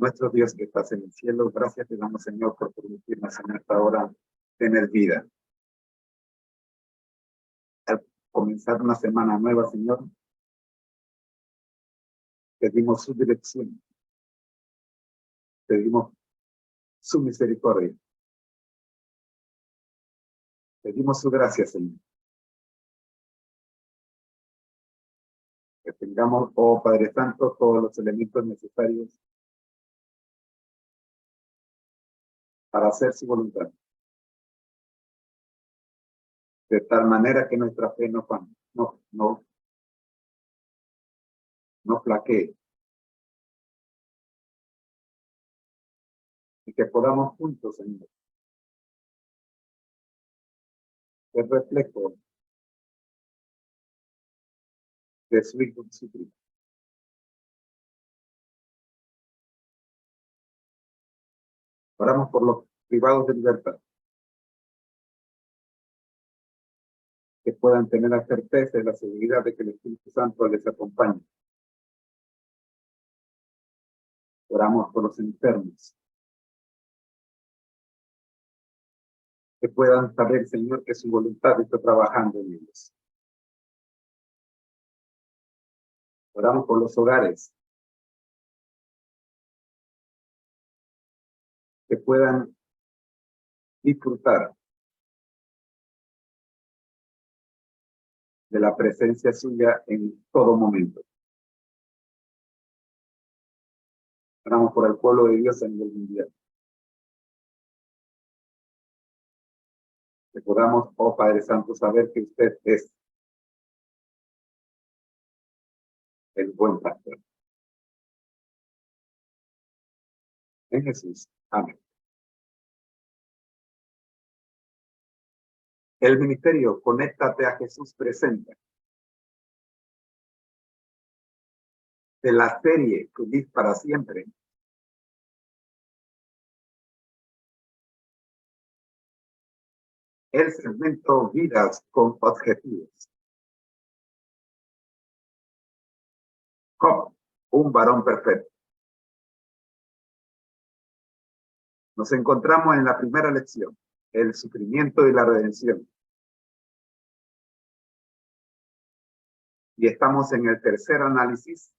Nuestro Dios que estás en el cielo, gracias te damos, Señor, por permitirnos en esta hora tener vida. Al comenzar una semana nueva, Señor, pedimos su dirección, pedimos su misericordia, pedimos su gracia, Señor. Que tengamos, oh Padre Santo, todos los elementos necesarios para hacer su voluntad. De tal manera que nuestra fe no flaquee. Y que podamos juntos, Señor, ser reflejo de su Hijo Jesucristo. Oramos por los privados de libertad, que puedan tener la certeza y la seguridad de que el Espíritu Santo les acompañe. Oramos por los enfermos, que puedan saber, Señor, que su voluntad está trabajando en ellos. Oramos por los hogares, que puedan disfrutar de la presencia suya en todo momento. Oramos por el pueblo de Dios a nivel mundial. Que podamos, oh Padre Santo, saber que usted es el buen pastor. En Jesús. Amén. El ministerio Conéctate a Jesús presenta de la serie Feliz para Siempre. El segmento Vidas con Objetivos. Job, un varón perfecto. Nos encontramos en la primera lección, el sufrimiento y la redención. Y estamos en el tercer análisis,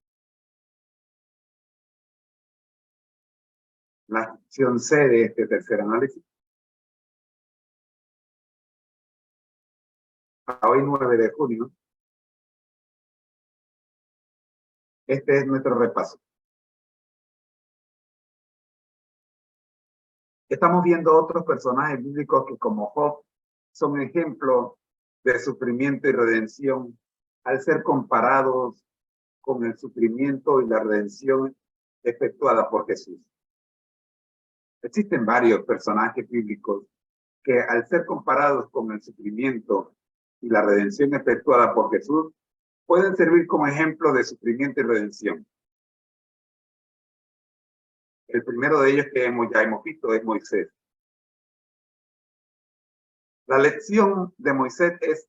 la sección C de este tercer análisis. A hoy 9 de junio, este es nuestro repaso. Estamos viendo otros personajes bíblicos que, como Job, son ejemplos de sufrimiento y redención al ser comparados con el sufrimiento y la redención efectuada por Jesús. Existen varios personajes bíblicos que, al ser comparados con el sufrimiento y la redención efectuada por Jesús, pueden servir como ejemplo de sufrimiento y redención. El primero de ellos que ya hemos visto es Moisés. La lección de Moisés es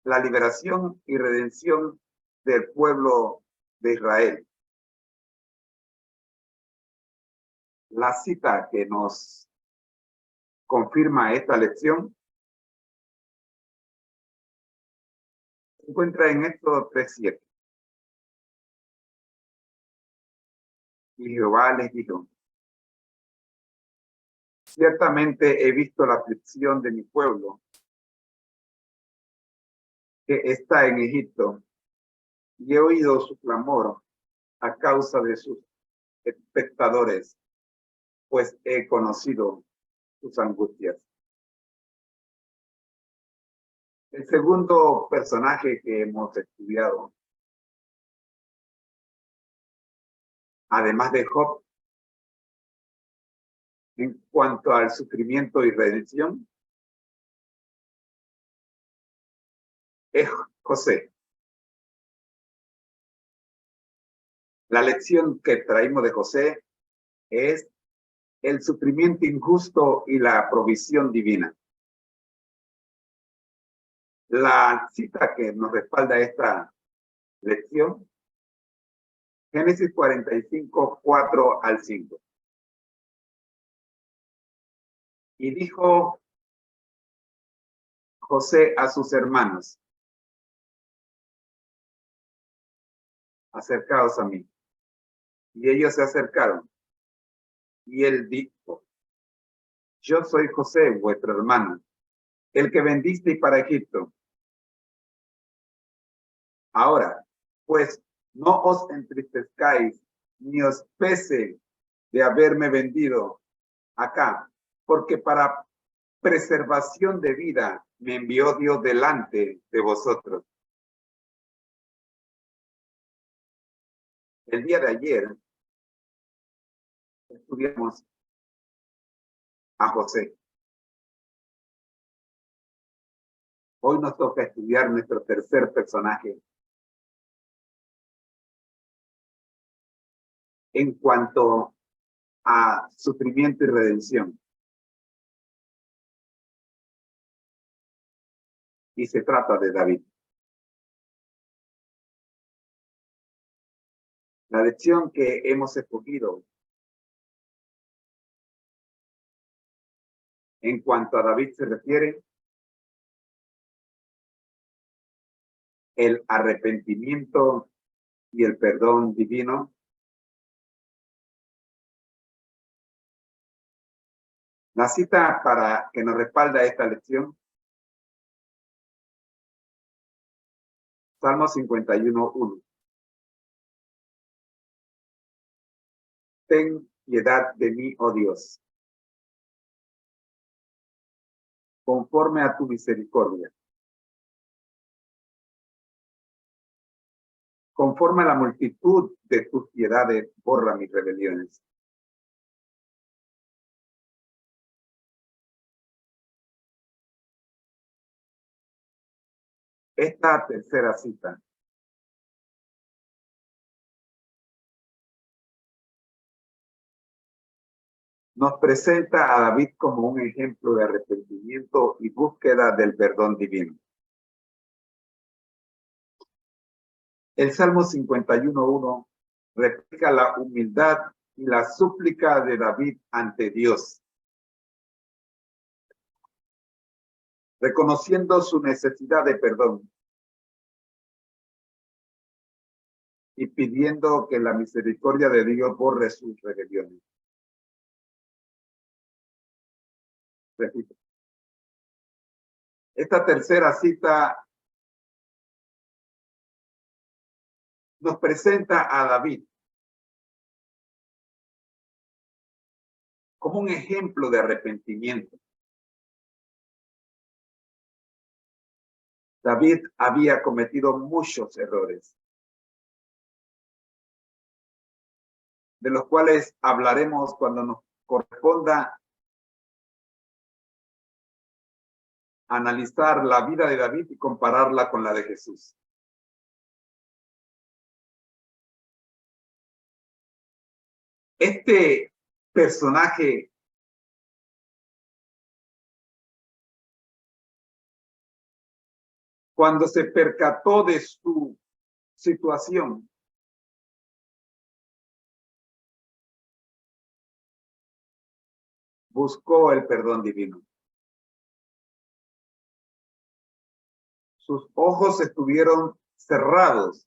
la liberación y redención del pueblo de Israel. La cita que nos confirma esta lección se encuentra en Éxodo 3:7. Y Jehová les dijo: ciertamente he visto la aflicción de mi pueblo que está en Egipto, y he oído su clamor a causa de sus espectadores, pues he conocido sus angustias. El segundo personaje que hemos estudiado, además de Job, en cuanto al sufrimiento y redención, es José. La lección que traímos de José es el sufrimiento injusto y la provisión divina. La cita que nos respalda esta lección, Génesis 45, 4 al 5. Y dijo José a sus hermanos: acercaos a mí. Y ellos se acercaron. Y él dijo: yo soy José, vuestro hermano, el que vendisteis para Egipto. Ahora, pues, no os entristezcáis, ni os pese de haberme vendido acá, porque para preservación de vida me envió Dios delante de vosotros. El día de ayer estudiamos a José. Hoy nos toca estudiar nuestro tercer personaje en cuanto a sufrimiento y redención. Y se trata de David. La lección que hemos escogido en cuanto a David se refiere, el arrepentimiento y el perdón divino. La cita para que nos respalda esta lección, Salmo 51:1. Ten piedad de mí, oh Dios, conforme a tu misericordia. Conforme a la multitud de tus piedades, borra mis rebeliones. Esta tercera cita nos presenta a David como un ejemplo de arrepentimiento y búsqueda del perdón divino. El Salmo 51:1 refleja la humildad y la súplica de David ante Dios, reconociendo su necesidad de perdón y pidiendo que la misericordia de Dios borre sus rebeliones. Repito. Esta tercera cita nos presenta a David como un ejemplo de arrepentimiento. David había cometido muchos errores, de los cuales hablaremos cuando nos corresponda analizar la vida de David y compararla con la de Jesús. Este personaje cuando se percató de su situación, buscó el perdón divino. Sus ojos estuvieron cerrados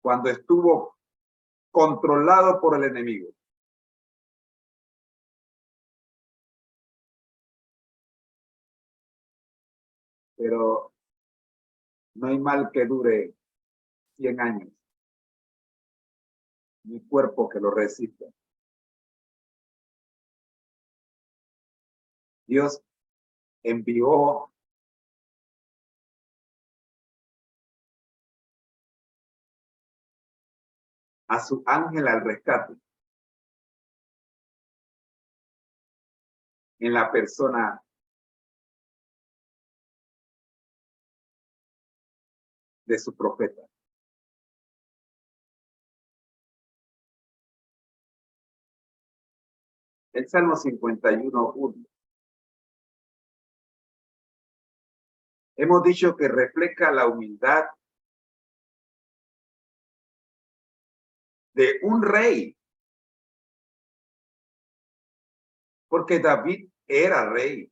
cuando estuvo controlado por el enemigo. Pero no hay mal que dure 100 años, ni cuerpo que lo resista. Dios envió a su ángel al rescate en la persona de su profeta. El Salmo 51:1. Hemos dicho que refleja la humildad de un rey. Porque David era rey.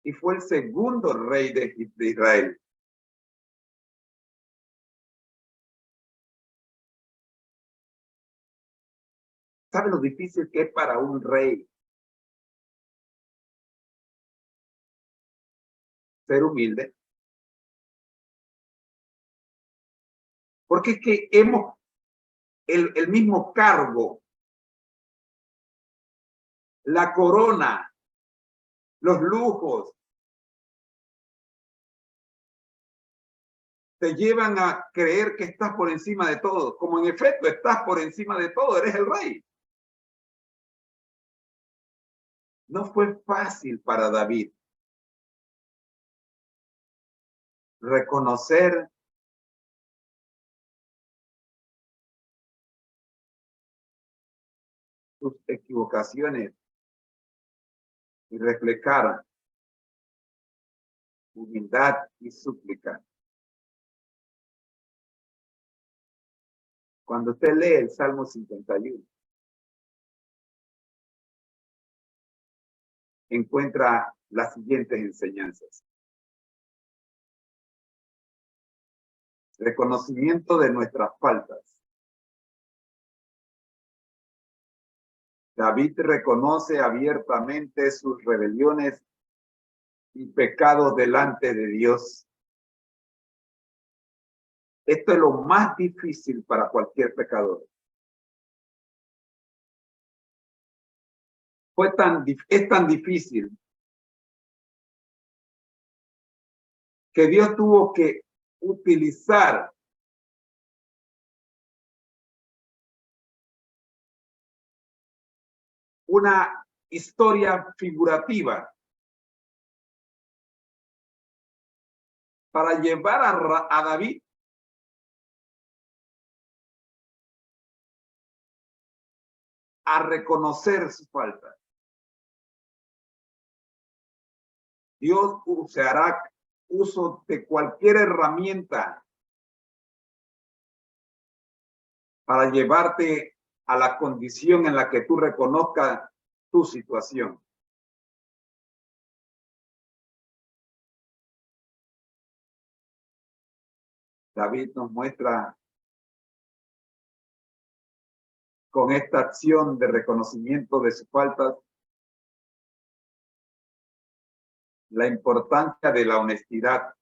Y fue el segundo rey de Israel. ¿Sabe lo difícil que es para un rey ser humilde? Porque es que hemos el mismo cargo, la corona, los lujos, te llevan a creer que estás por encima de todo, como en efecto estás por encima de todo, eres el rey. No fue fácil para David reconocer sus equivocaciones y reflejar humildad y súplica. Cuando usted lee el Salmo 51, encuentra las siguientes enseñanzas. Reconocimiento de nuestras faltas. David reconoce abiertamente sus rebeliones y pecados delante de Dios. Esto es lo más difícil para cualquier pecador. Es tan difícil que Dios tuvo que utilizar una historia figurativa para llevar a David a reconocer su falta. Dios hará uso de cualquier herramienta para llevarte a la condición en la que tú reconozcas tu situación. David nos muestra con esta acción de reconocimiento de sus faltas la importancia de la honestidad.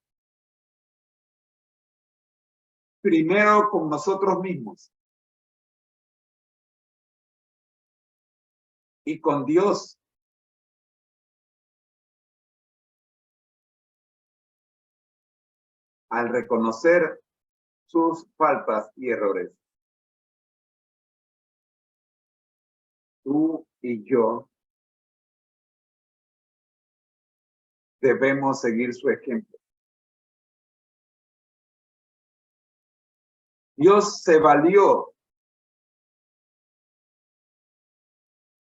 Primero con nosotros mismos y con Dios. Al reconocer sus faltas y errores. Tú y yo debemos seguir su ejemplo. Dios se valió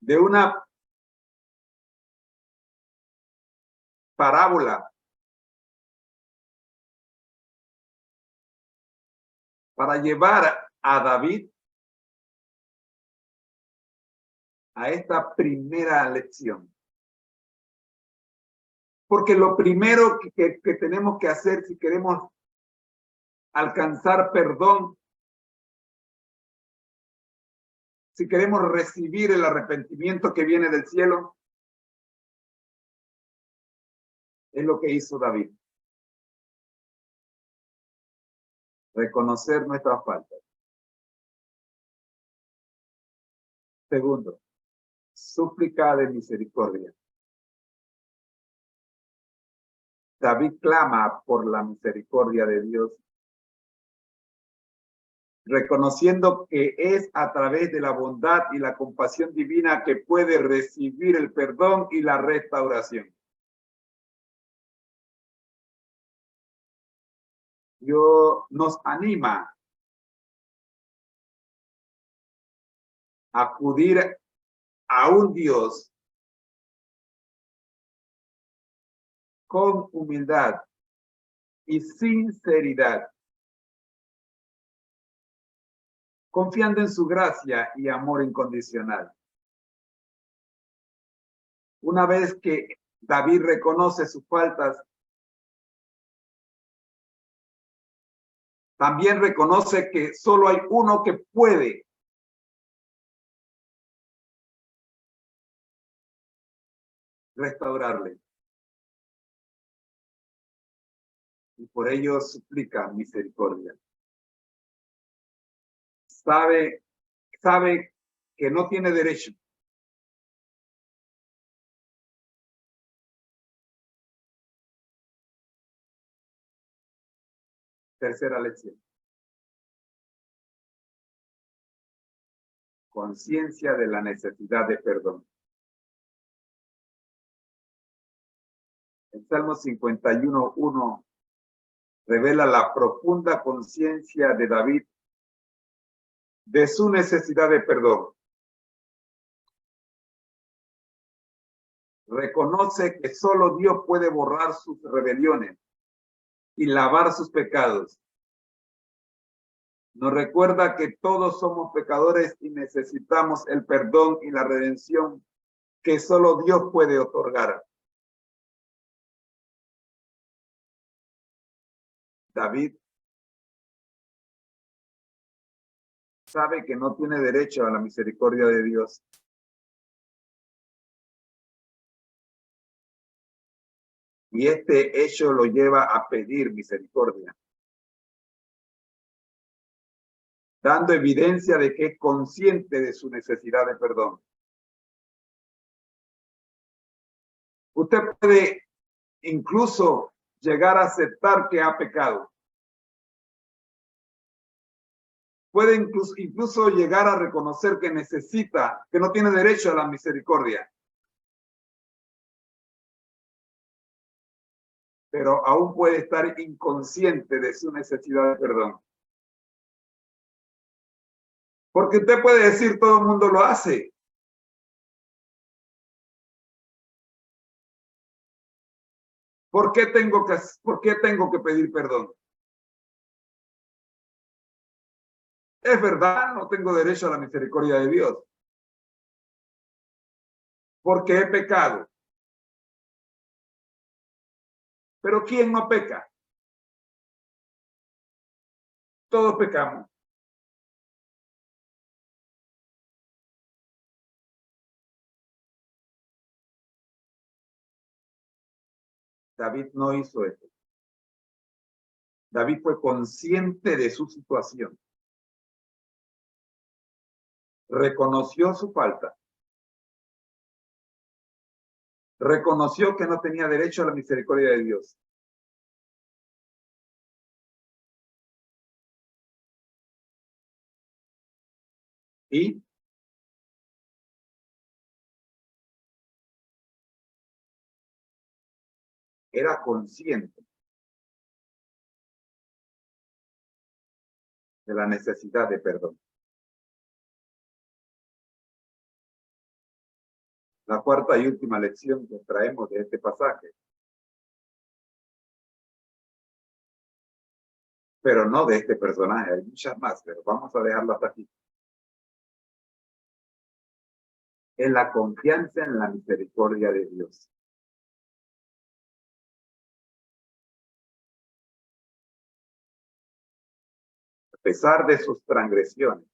de una parábola para llevar a David a esta primera lección. Porque lo primero que tenemos que hacer si queremos alcanzar perdón, si queremos recibir el arrepentimiento que viene del cielo, es lo que hizo David. Reconocer nuestras faltas. Segundo, súplica de misericordia. David clama por la misericordia de Dios, reconociendo que es a través de la bondad y la compasión divina que puede recibir el perdón y la restauración. Dios nos anima a acudir a un Dios con humildad y sinceridad confiando en su gracia y amor incondicional. Una vez que David reconoce sus faltas, también reconoce que solo hay uno que puede restaurarle. Y por ello suplica misericordia. Sabe que no tiene derecho. Tercera lección. Conciencia de la necesidad de perdón. El Salmo 51:1 revela la profunda conciencia de David de su necesidad de perdón. Reconoce que solo Dios puede borrar sus rebeliones y lavar sus pecados. Nos recuerda que todos somos pecadores y necesitamos el perdón y la redención que solo Dios puede otorgar. David sabe que no tiene derecho a la misericordia de Dios. Y este hecho lo lleva a pedir misericordia, dando evidencia de que es consciente de su necesidad de perdón. Usted puede incluso llegar a aceptar que ha pecado. Puede incluso llegar a reconocer que necesita, que no tiene derecho a la misericordia. Pero aún puede estar inconsciente de su necesidad de perdón. Porque usted puede decir, todo el mundo lo hace. ¿Por qué tengo que pedir perdón? Es verdad, no tengo derecho a la misericordia de Dios. Porque he pecado. Pero ¿quién no peca? Todos pecamos. David no hizo eso. David fue consciente de su situación. Reconoció su falta. Reconoció que no tenía derecho a la misericordia de Dios. Y era consciente de la necesidad de perdón. La cuarta y última lección que traemos de este pasaje. Pero no de este personaje, hay muchas más, pero vamos a dejarlo hasta aquí. Es la confianza en la misericordia de Dios. A pesar de sus transgresiones,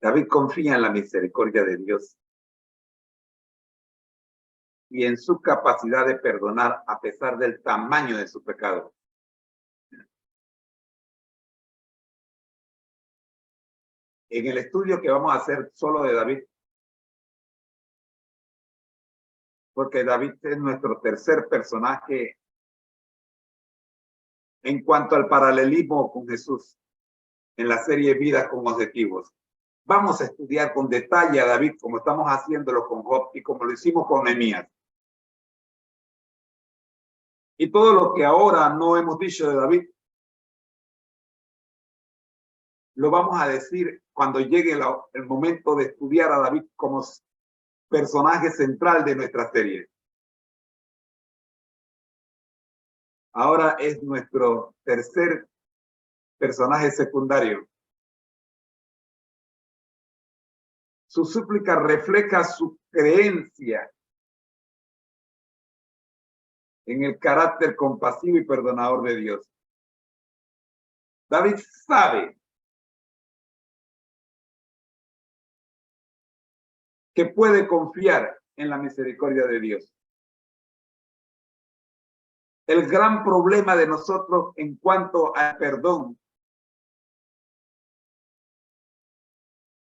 David confía en la misericordia de Dios y en su capacidad de perdonar a pesar del tamaño de su pecado. En el estudio que vamos a hacer solo de David, porque David es nuestro tercer personaje en cuanto al paralelismo con Jesús en la serie Vidas con Objetivos. Vamos a estudiar con detalle a David como estamos haciéndolo con Job y como lo hicimos con Nehemías. Y todo lo que ahora no hemos dicho de David, lo vamos a decir cuando llegue el momento de estudiar a David como personaje central de nuestra serie. Ahora es nuestro tercer personaje secundario. Su súplica refleja su creencia en el carácter compasivo y perdonador de Dios. David sabe que puede confiar en la misericordia de Dios. El gran problema de nosotros en cuanto al perdón,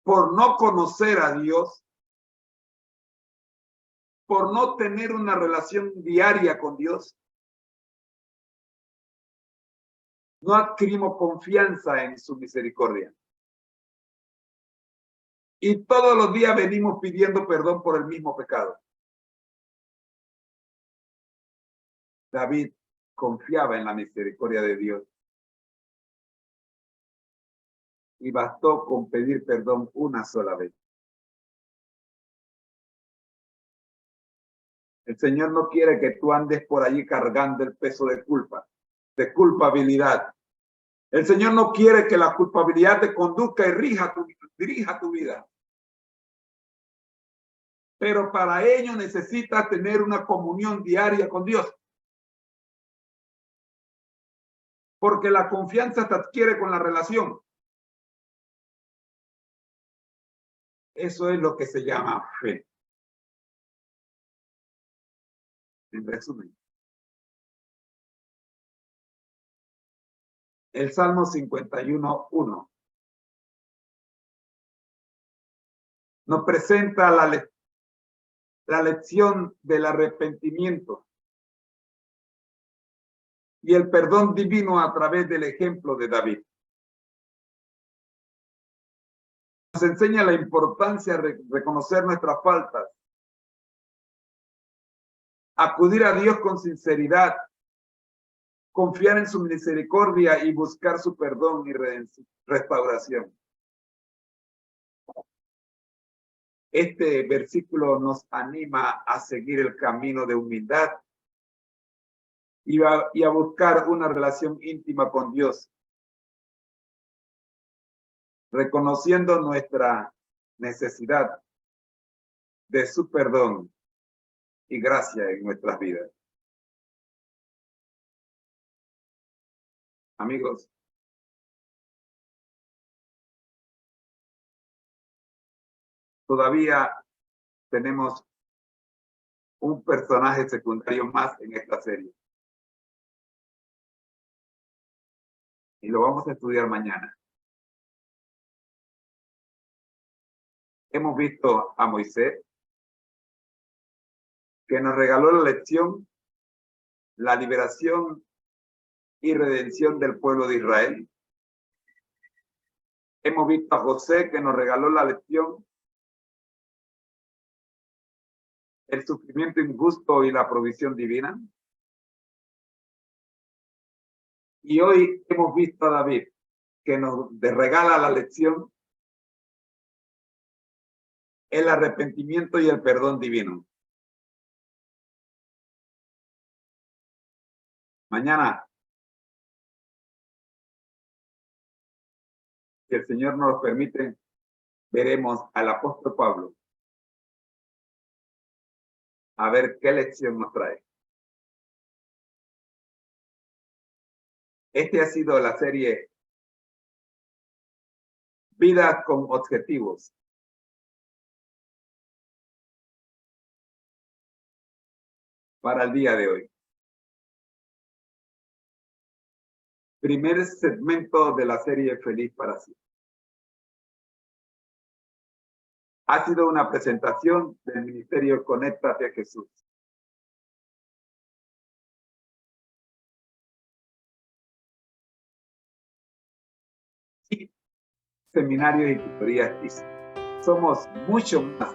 por no conocer a Dios, por no tener una relación diaria con Dios, no adquirimos confianza en su misericordia. Y todos los días venimos pidiendo perdón por el mismo pecado. David confiaba en la misericordia de Dios. Y bastó con pedir perdón una sola vez. El Señor no quiere que tú andes por allí cargando el peso de culpa, de culpabilidad. El Señor no quiere que la culpabilidad te conduzca y dirija tu vida. Pero para ello necesitas tener una comunión diaria con Dios. Porque la confianza te adquiere con la relación. Eso es lo que se llama fe. En resumen. El Salmo 51:1 nos presenta la lección del arrepentimiento y el perdón divino a través del ejemplo de David. Nos enseña la importancia de reconocer nuestras faltas, acudir a Dios con sinceridad, confiar en su misericordia y buscar su perdón y restauración. Este versículo nos anima a seguir el camino de humildad y a buscar una relación íntima con Dios, reconociendo nuestra necesidad de su perdón y gracia en nuestras vidas. Amigos, todavía tenemos un personaje secundario más en esta serie. Y lo vamos a estudiar mañana. Hemos visto a Moisés, que nos regaló la lección, la liberación y redención del pueblo de Israel. Hemos visto a José, que nos regaló la lección, el sufrimiento injusto y la provisión divina. Y hoy hemos visto a David, que nos regala la lección, el arrepentimiento y el perdón divino. Mañana, si el Señor nos lo permite, veremos al apóstol Pablo a ver qué lección nos trae. Este ha sido la serie Vida con Objetivos. Para el día de hoy. Primer segmento de la serie Feliz para Siempre. Ha sido una presentación del Ministerio Conéctate a Jesús. Y seminarios y tutorías TIS. Somos mucho más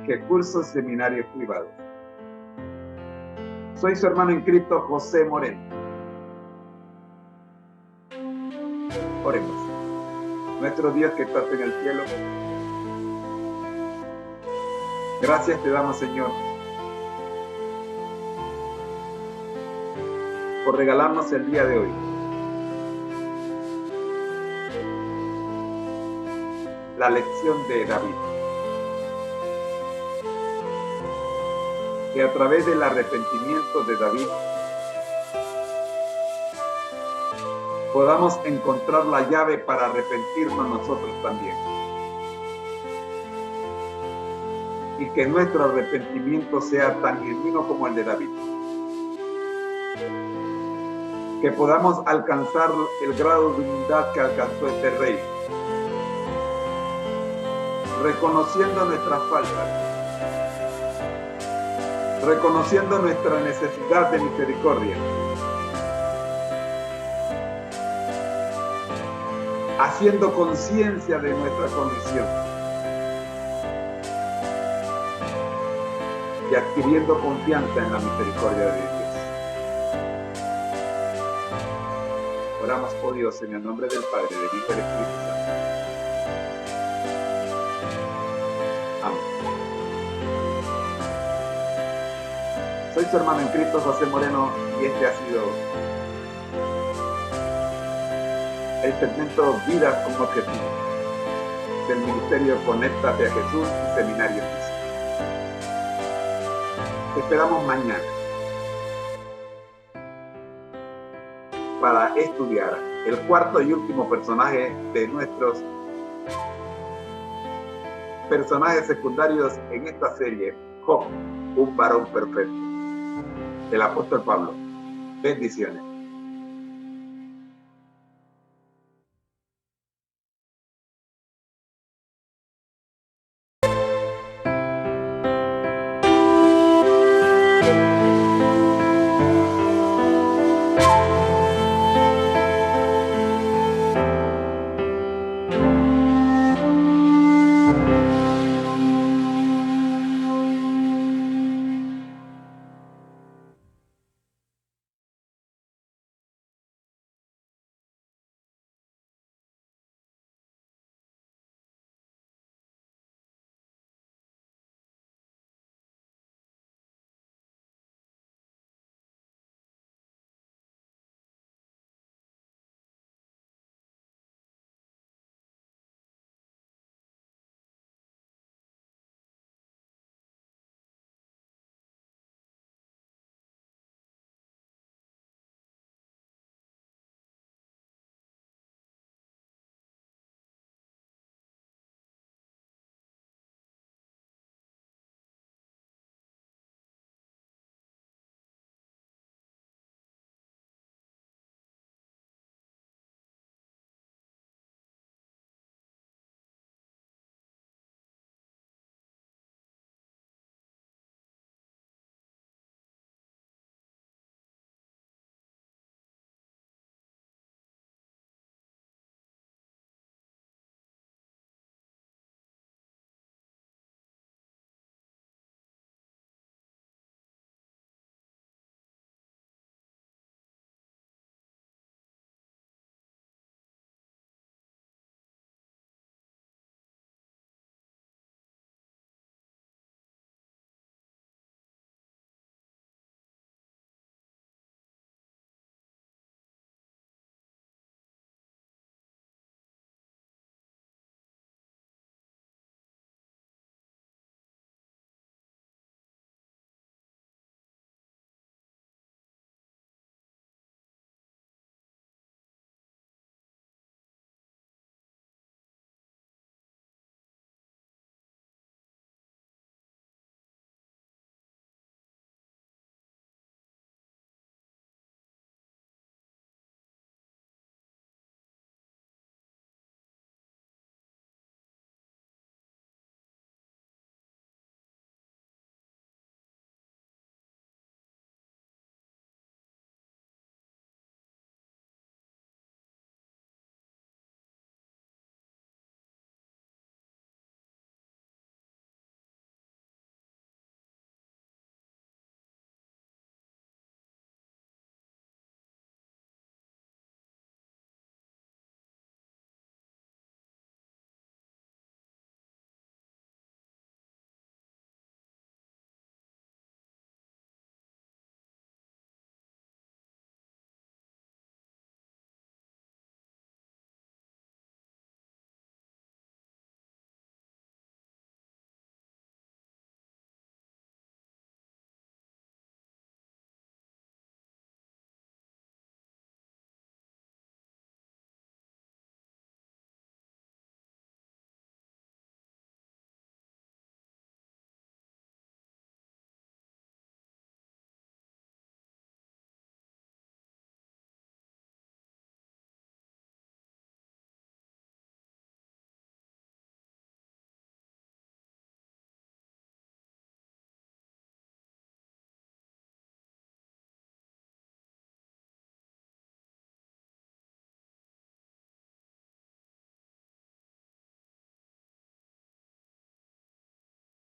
que cursos seminarios privados. Soy su hermano en Cristo, José Moreno. Oremos. Nuestro Dios que estás en el cielo, gracias te damos, Señor, por regalarnos el día de hoy la lección de David. Que a través del arrepentimiento de David podamos encontrar la llave para arrepentirnos nosotros también. Y que nuestro arrepentimiento sea tan genuino como el de David. Que podamos alcanzar el grado de humildad que alcanzó este rey. Reconociendo nuestras faltas. Reconociendo nuestra necesidad de misericordia. Haciendo conciencia de nuestra condición. Y adquiriendo confianza en la misericordia de Dios. Oramos, oh Dios, en el nombre del Padre, del Hijo y del Espíritu Santo. Amén. Soy su hermano en Cristo, José Moreno, y este ha sido el segmento Vidas con Objetivo del Ministerio Conéctate a Jesús y Seminario Cristo. Te esperamos mañana para estudiar el cuarto y último personaje de nuestros personajes secundarios en esta serie, Job, un varón perfecto, del apóstol Pablo. Bendiciones.